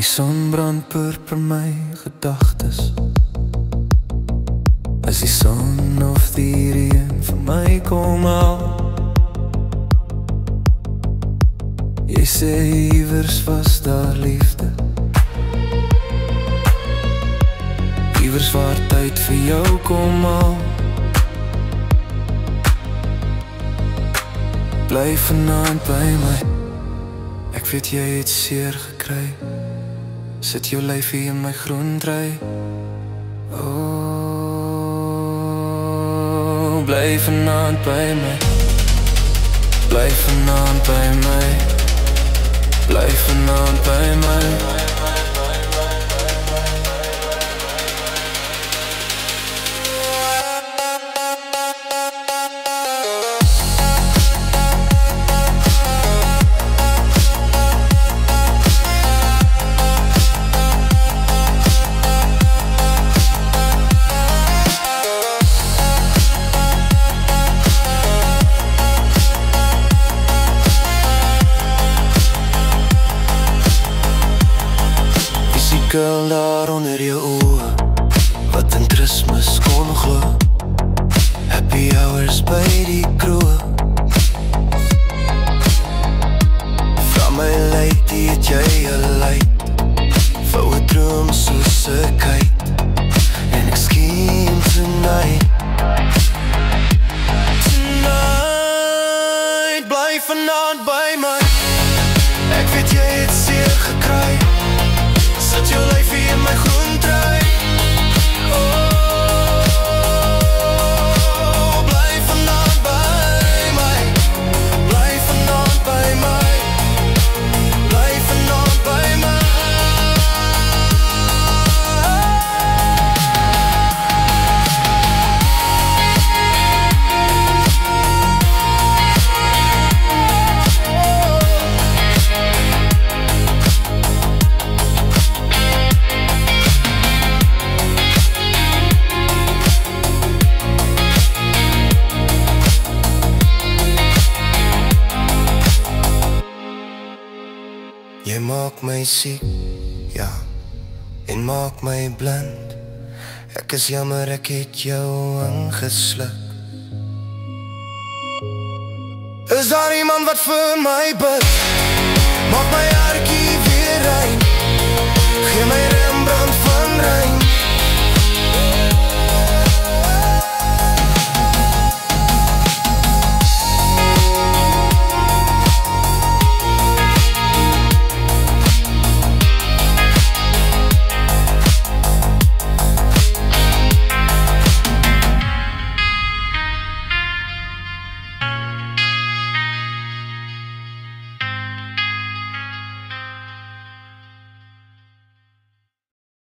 son brand purper my gedagtes. As die son of die reën vir my kom haal. Jy sê iewers was daar liefde, iewers waar tyd vir jou kom haal. Bly vanaand by my, ek weet jy het seer gekry. Sit jou lyfie in my groen trui. Oh, bly vanaand by my, bly vanaand by my, bly vanaand by my. Girl daar onder jou oë, wat in Christmas kon glo. Happy hours by die kroeg. Van my lady het jy geleid, vir 'n droom soos 'n kite. En ek scheme tonight, tonight. Bly vanaand by my, ek weet jy het seer gekry. Sit jou lyfie in my groen trui. Oh, bly vanaand by my, bly vanaand by my, bly vanaand by my. Jy maak my siek, ja, en maak my blind. Ek is jammer ek het jou ingesluk. Is daar iemand wat vir my bid? Maak my hartjie weer rein, gee my